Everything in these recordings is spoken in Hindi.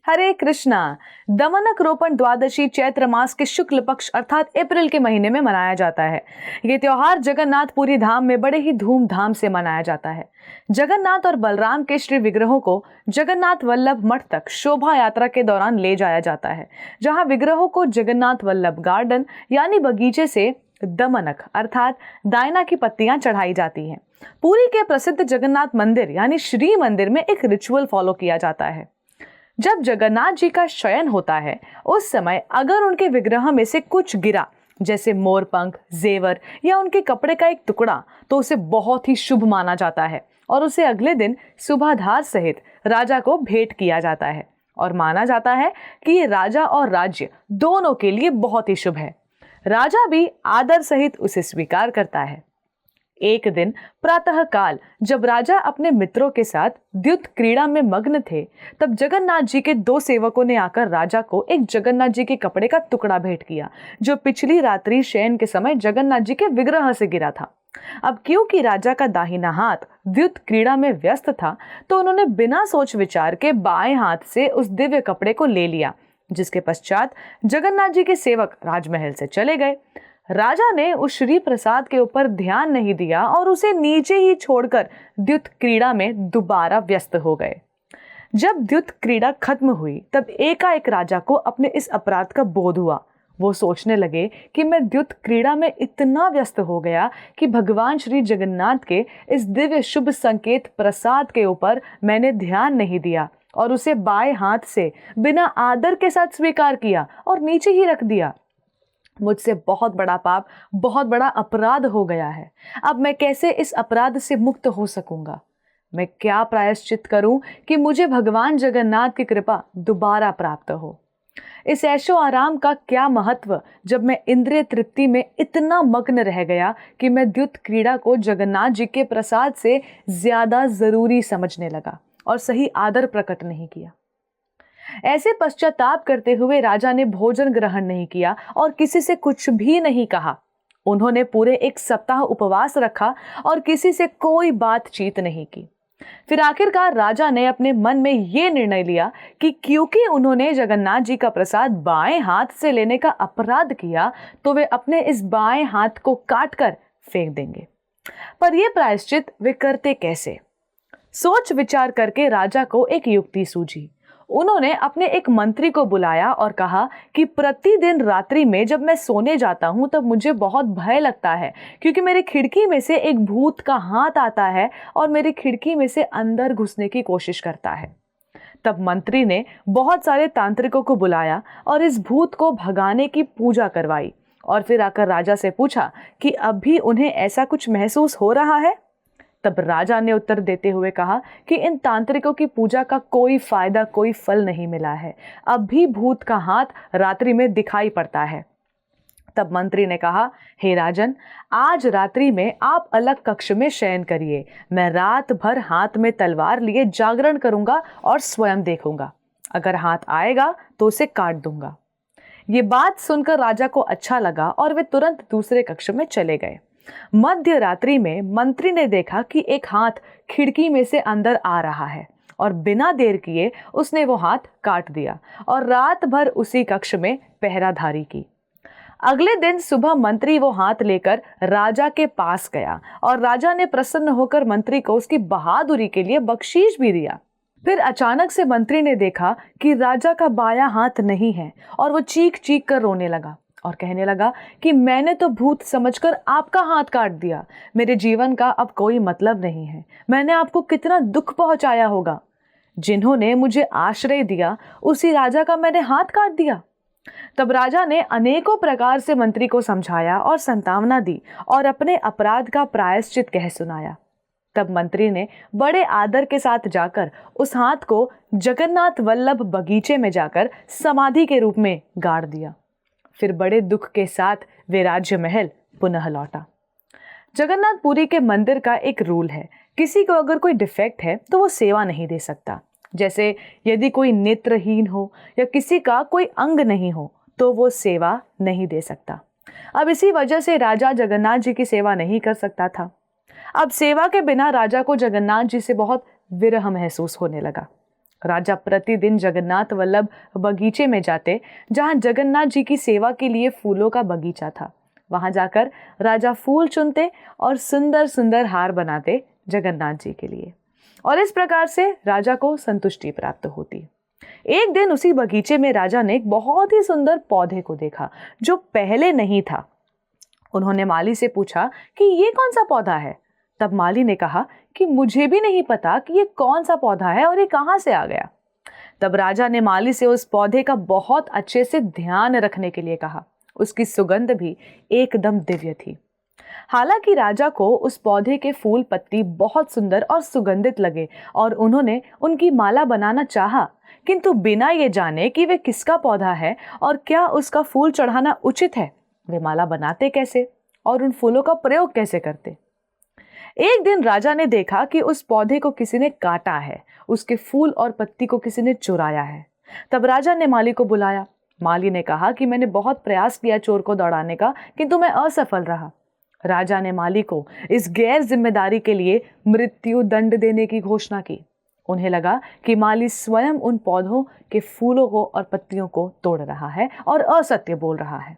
हरे कृष्णा। दमनक रोपण द्वादशी चैत्र मास के शुक्ल पक्ष अर्थात अप्रैल के महीने में मनाया जाता है। ये त्योहार जगन्नाथपुरी धाम में बड़े ही धूमधाम से मनाया जाता है। जगन्नाथ और बलराम के श्री विग्रहों को जगन्नाथ वल्लभ मठ तक शोभा यात्रा के दौरान ले जाया जाता है, जहां विग्रहों को जगन्नाथ वल्लभ गार्डन यानी बगीचे से दमनक अर्थात दायना की पत्तियां चढ़ाई जाती हैं। पुरी के प्रसिद्ध जगन्नाथ मंदिर यानी श्री मंदिर में एक रिचुअल फॉलो किया जाता है। जब जगन्नाथ जी का शयन होता है उस समय अगर उनके विग्रह में से कुछ गिरा, जैसे मोरपंख, जेवर या उनके कपड़े का एक टुकड़ा, तो उसे बहुत ही शुभ माना जाता है और उसे अगले दिन सुबाधार सहित राजा को भेंट किया जाता है और माना जाता है कि ये राजा और राज्य दोनों के लिए बहुत ही शुभ है। राजा भी आदर सहित उसे स्वीकार करता है। एक दिन प्रातः काल जब राजा अपने मित्रों के साथ द्युत क्रीड़ा में मग्न थे, तब जगन्नाथ जी के दो सेवकों ने आकर राजा को एक जगन्नाथ जी के कपड़े का टुकड़ा भेंट किया, जो पिछली रात्रि शयन के समय जगन्नाथ जी के विग्रह से गिरा था। अब क्योंकि राजा का दाहिना हाथ द्युत क्रीड़ा में व्यस्त था, तो उन्होंने बिना सोच विचार के बाएं हाथ से उस दिव्य कपड़े को ले लिया, जिसके पश्चात जगन्नाथ जी के सेवक राजमहल से चले गए। राजा ने उस श्री प्रसाद के ऊपर ध्यान नहीं दिया और उसे नीचे ही छोड़कर द्युत क्रीड़ा में दोबारा व्यस्त हो गए। जब द्युत क्रीड़ा खत्म हुई तब एकाएक राजा को अपने इस अपराध का बोध हुआ। वो सोचने लगे कि मैं द्युत क्रीड़ा में इतना व्यस्त हो गया कि भगवान श्री जगन्नाथ के इस दिव्य शुभ संकेत प्रसाद के ऊपर मैंने ध्यान नहीं दिया और उसे बाएं हाथ से बिना आदर के साथ स्वीकार किया और नीचे ही रख दिया। मुझसे बहुत बड़ा पाप, बहुत बड़ा अपराध हो गया है। अब मैं कैसे इस अपराध से मुक्त हो सकूंगा? मैं क्या प्रायश्चित करूं कि मुझे भगवान जगन्नाथ की कृपा दोबारा प्राप्त हो? इस ऐशो आराम का क्या महत्व जब मैं इंद्रिय तृप्ति में इतना मग्न रह गया कि मैं द्युत क्रीड़ा को जगन्नाथ जी के प्रसाद से ज्यादा जरूरी समझने लगा और सही आदर प्रकट नहीं किया। ऐसे पश्चाताप करते हुए राजा ने भोजन ग्रहण नहीं किया और किसी से कुछ भी नहीं कहा। उन्होंने पूरे एक सप्ताह उपवास रखा और किसी से कोई बातचीत नहीं की। फिर आखिरकार राजा ने अपने मन में यह निर्णय लिया कि क्योंकि उन्होंने जगन्नाथ जी का प्रसाद बाएं हाथ से लेने का अपराध किया, तो वे अपने इस बाएं हाथ को काटकर फेंक देंगे। पर यह प्रायश्चित वे करते कैसे? सोच विचार करके राजा को एक युक्ति सूझी। उन्होंने अपने एक मंत्री को बुलाया और कहा कि प्रतिदिन रात्रि में जब मैं सोने जाता हूं तब मुझे बहुत भय लगता है, क्योंकि मेरी खिड़की में से एक भूत का हाथ आता है और मेरी खिड़की में से अंदर घुसने की कोशिश करता है। तब मंत्री ने बहुत सारे तांत्रिकों को बुलाया और इस भूत को भगाने की पूजा करवाई और फिर आकर राजा से पूछा कि अब भी उन्हें ऐसा कुछ महसूस हो रहा है। तब राजा ने उत्तर देते हुए कहा कि इन तांत्रिकों की पूजा का कोई फायदा, कोई फल नहीं मिला है। अब भी भूत का हाथ रात्रि में दिखाई पड़ता है। तब मंत्री ने कहा, हे राजन, आज रात्रि में आप अलग कक्ष में शयन करिए। मैं रात भर हाथ में तलवार लिए जागरण करूंगा और स्वयं देखूंगा। अगर हाथ आएगा तो उसे काट दूंगा। ये बात सुनकर राजा को अच्छा लगा और वे तुरंत दूसरे कक्ष में चले गए। मध्य रात्रि में मंत्री ने देखा कि एक हाथ खिड़की में से अंदर आ रहा है और बिना देर किए उसने वो हाथ काट दिया और रात भर उसी कक्ष में पहराधारी की। अगले दिन सुबह मंत्री वो हाथ लेकर राजा के पास गया और राजा ने प्रसन्न होकर मंत्री को उसकी बहादुरी के लिए बख्शीश भी दिया। फिर अचानक से मंत्री ने देखा कि राजा का बायां हाथ नहीं है और वो चीख चीख कर रोने लगा और कहने लगा कि मैंने तो भूत समझकर आपका हाथ काट दिया। मेरे जीवन का अब कोई मतलब नहीं है। मैंने आपको कितना दुख पहुंचाया होगा। जिन्होंने मुझे आश्रय दिया उसी राजा का मैंने हाथ काट दिया। तब राजा ने अनेकों प्रकार से मंत्री को समझाया और सांत्वना दी और अपने अपराध का प्रायश्चित कह सुनाया। तब मंत्री ने बड़े आदर के साथ जाकर उस हाथ को जगन्नाथ वल्लभ बगीचे में जाकर समाधि के रूप में गाड़ दिया। फिर बड़े दुख के साथ वे राज्य महल पुनः लौटा। जगन्नाथपुरी के मंदिर का एक रूल है, किसी को अगर कोई डिफेक्ट है तो वो सेवा नहीं दे सकता। जैसे यदि कोई नेत्रहीन हो या किसी का कोई अंग नहीं हो तो वो सेवा नहीं दे सकता। अब इसी वजह से राजा जगन्नाथ जी की सेवा नहीं कर सकता था। अब सेवा के बिना राजा को जगन्नाथ जी से बहुत विरह महसूस होने लगा। राजा प्रतिदिन जगन्नाथ वल्लभ बगीचे में जाते, जहां जगन्नाथ जी की सेवा के लिए फूलों का बगीचा था। वहां जाकर राजा फूल चुनते और सुंदर सुंदर हार बनाते जगन्नाथ जी के लिए, और इस प्रकार से राजा को संतुष्टि प्राप्त होती। एक दिन उसी बगीचे में राजा ने एक बहुत ही सुंदर पौधे को देखा जो पहले नहीं था। उन्होंने माली से पूछा कि ये कौन सा पौधा है। तब माली ने कहा कि मुझे भी नहीं पता कि ये कौन सा पौधा है और ये कहां से आ गया। तब राजा ने माली से उस पौधे का बहुत अच्छे से ध्यान रखने के लिए कहा। उसकी सुगंध भी एकदम दिव्य थी। हालांकि राजा को उस पौधे के फूल पत्ती बहुत सुंदर और सुगंधित लगे और उन्होंने उनकी माला बनाना चाहा, किंतु बिना ये जाने कि वे किसका पौधा है और क्या उसका फूल चढ़ाना उचित है, वे माला बनाते कैसे और उन फूलों का प्रयोग कैसे करते। एक दिन राजा ने देखा कि उस पौधे को किसी ने काटा है, उसके फूल और पत्ती को किसी ने चुराया है। तब राजा ने माली को बुलाया। माली ने कहा कि मैंने बहुत प्रयास किया चोर को दौड़ाने का, किंतु मैं असफल रहा। राजा ने माली को इस गैर जिम्मेदारी के लिए मृत्यु दंड देने की घोषणा की। उन्हें लगा कि माली स्वयं उन पौधों के फूलों को और पत्तियों को तोड़ रहा है और असत्य बोल रहा है।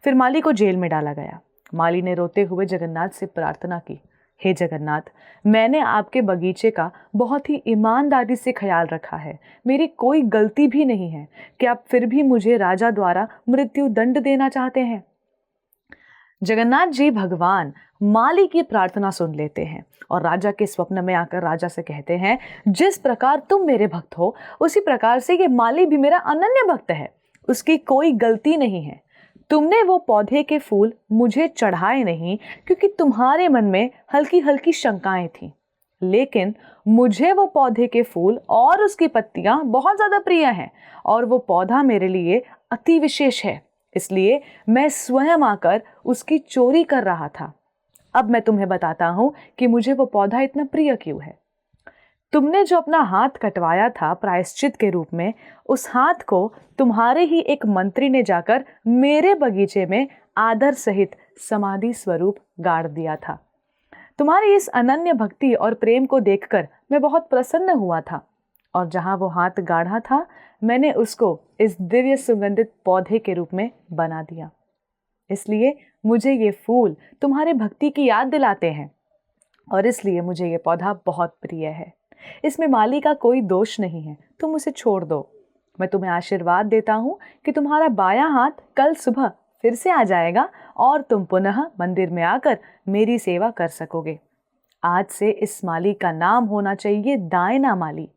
फिर माली को जेल में डाला गया। माली ने रोते हुए जगन्नाथ से प्रार्थना की, हे जगन्नाथ, मैंने आपके बगीचे का बहुत ही ईमानदारी से ख्याल रखा है, मेरी कोई गलती भी नहीं है, कि आप फिर भी मुझे राजा द्वारा मृत्यु दंड देना चाहते हैं। जगन्नाथ जी भगवान माली की प्रार्थना सुन लेते हैं और राजा के स्वप्न में आकर राजा से कहते हैं, जिस प्रकार तुम मेरे भक्त हो उसी प्रकार से ये माली भी मेरा अनन्य भक्त है, उसकी कोई गलती नहीं है। तुमने वो पौधे के फूल मुझे चढ़ाए नहीं क्योंकि तुम्हारे मन में हल्की हल्की शंकाएं थीं, लेकिन मुझे वो पौधे के फूल और उसकी पत्तियां बहुत ज्यादा प्रिय हैं और वो पौधा मेरे लिए अति विशेष है, इसलिए मैं स्वयं आकर उसकी चोरी कर रहा था। अब मैं तुम्हें बताता हूं कि मुझे वो पौधा इतना प्रिय क्यों है। तुमने जो अपना हाथ कटवाया था प्रायश्चित के रूप में, उस हाथ को तुम्हारे ही एक मंत्री ने जाकर मेरे बगीचे में आदर सहित समाधि स्वरूप गाड़ दिया था। तुम्हारी इस अनन्य भक्ति और प्रेम को देखकर मैं बहुत प्रसन्न हुआ था, और जहां वो हाथ गाढ़ा था मैंने उसको इस दिव्य सुगंधित पौधे के रूप में बना दिया। इसलिए मुझे ये फूल तुम्हारे भक्ति की याद दिलाते हैं और इसलिए मुझे ये पौधा बहुत प्रिय है। इसमें माली का कोई दोष नहीं है, तुम उसे छोड़ दो। मैं तुम्हें आशीर्वाद देता हूँ कि तुम्हारा बायां हाथ कल सुबह फिर से आ जाएगा और तुम पुनः मंदिर में आकर मेरी सेवा कर सकोगे। आज से इस माली का नाम होना चाहिए दायना माली।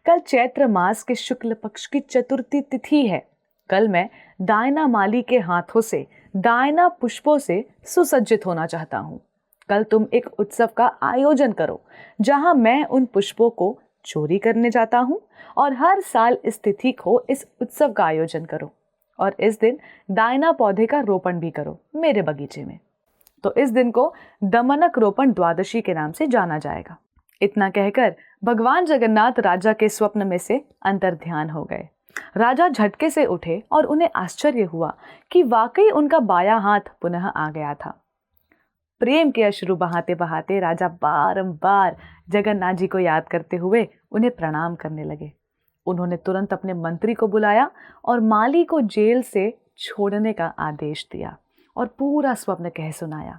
कल चैत्र मास के शुक्ल पक्ष की चतुर्थी तिथि है। कल मैं दायना माली के हाथों से दायना पुष्पों से सुसज्जित होना चाहता हूँ। कल तुम एक उत्सव का आयोजन करो जहां मैं उन पुष्पों को चोरी करने जाता हूं, और हर साल इस तिथि को इस उत्सव का आयोजन करो और इस दिन दायना पौधे का रोपण भी करो मेरे बगीचे में। तो इस दिन को दमनक रोपण द्वादशी के नाम से जाना जाएगा। इतना कहकर भगवान जगन्नाथ राजा के स्वप्न में से अंतर्ध्यान हो गए। राजा झटके से उठे और उन्हें आश्चर्य हुआ कि वाकई उनका बायां हाथ पुनः आ गया था। प्रेम के अश्रु बहाते बहाते राजा बारंबार जगन्नाथ जी को याद करते हुए उन्हें प्रणाम करने लगे। उन्होंने तुरंत अपने मंत्री को बुलाया और माली को जेल से छोड़ने का आदेश दिया और पूरा स्वप्न कह सुनाया।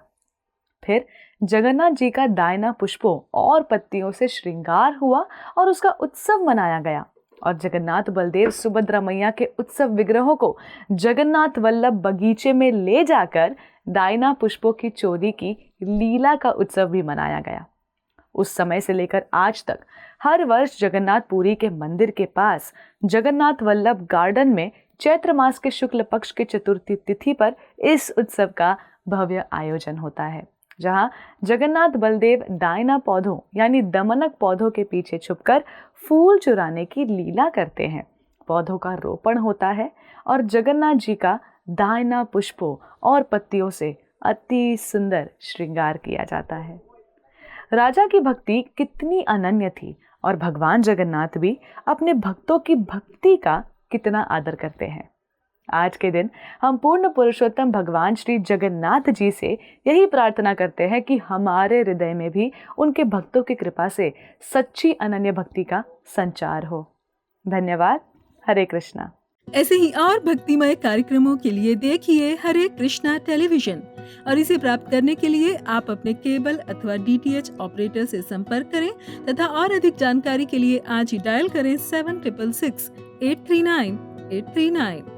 फिर जगन्नाथ जी का दायना पुष्पों और पत्तियों से श्रृंगार हुआ और उसका उत्सव मनाया गया, और जगन्नाथ बलदेव सुभद्रा मैया के उत्सव विग्रहों को जगन्नाथ वल्लभ बगीचे में ले जाकर दायना पुष्पों की चोरी की लीला का उत्सव भी मनाया गया। उस समय से लेकर आज तक हर वर्ष जगन्नाथपुरी के मंदिर के पास जगन्नाथ वल्लभ गार्डन में चैत्र मास के शुक्ल पक्ष की चतुर्थी तिथि पर इस उत्सव का भव्य आयोजन होता है, जहां जगन्नाथ बलदेव दायना पौधों यानी दमनक पौधों के पीछे छुपकर फूल चुराने की लीला करते हैं। पौधों का रोपण होता है और जगन्नाथ जी का दायना पुष्पों और पत्तियों से अति सुंदर श्रृंगार किया जाता है। राजा की भक्ति कितनी अनन्य थी और भगवान जगन्नाथ भी अपने भक्तों की भक्ति का कितना आदर करते हैं। आज के दिन हम पूर्ण पुरुषोत्तम भगवान श्री जगन्नाथ जी से यही प्रार्थना करते हैं कि हमारे हृदय में भी उनके भक्तों की कृपा से सच्ची अनन्य भक्ति का संचार हो। धन्यवाद। हरे कृष्णा। ऐसे ही और भक्तिमय कार्यक्रमों के लिए देखिए हरे कृष्णा टेलीविजन और इसे प्राप्त करने के लिए आप अपने केबल अथवा DTH ऑपरेटर से संपर्क करें तथा और अधिक जानकारी के लिए आज ही डायल करें 7666 839 839।